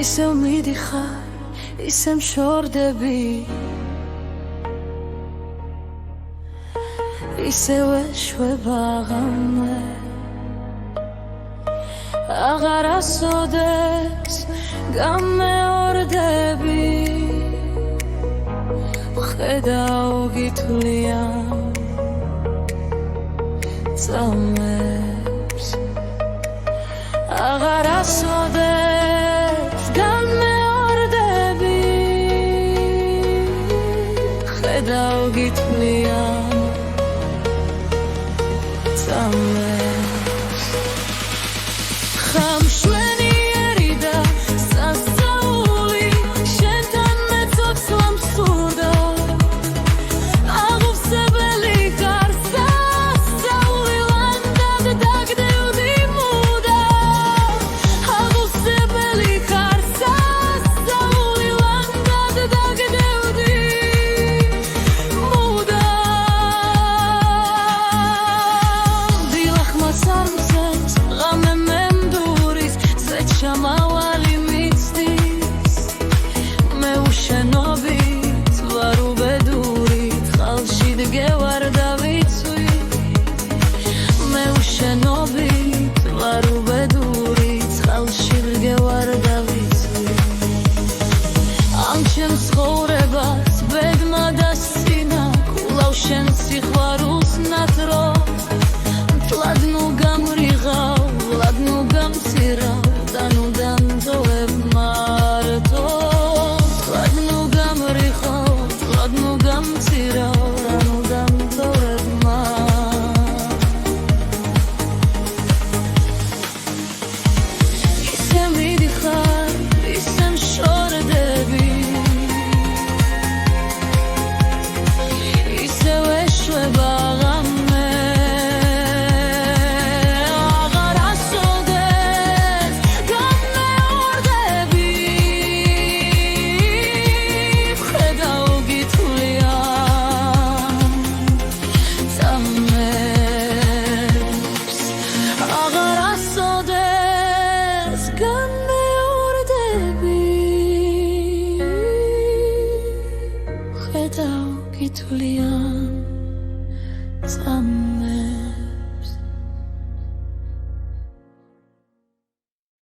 ისევ მიდიხარ, ისე მშორდები, ისევ ეშვება ღამე, აღარ ასოდეს გამეორდები, ხედავ გითვლიან წამებს, აღარ ასოდეს გამეორდები, ხედავ გითვლიან წამებს, ხამშვენიერი და სასწაული შენთან მეწობს ლამსურდა, აღუხსებელი გარსა სწავლი ლანდად დაგდევდი მუდა, აღუხსებელი გარსა სწავლი ლანდად დაგდევდი მუდა, დილახმას არ მზენს ღამე მემდურის ზეჩამავალი მიცდის, მე უშენობით ვარ უბედურით, ხალში დგევარ და ვიცვი, მე უშენობით ვარ უბედურით, ხალში დგევარ და ვიცვი, ამ ჩემ ცხოვრებას ბედმა და სინა კულავ შენ სიყვარულს ნათრო, მთლად ნუ გამრიღავ, ვლად ნუ გამცირავ და ნუ დამძოვებ მარტო, მთლად ნუ გამრიღავ, ვლად ნუ გამცირავ და ნუ დამძოვებ ისე მიდიხარ, ისე მშორდები, ისევ ეშვება ღამე, აღარ ასოდეს გამეორდები, ხედავ გითვლიან წამებს, აღარ ასოდეს გამეორდები, ხედავ გითვლიან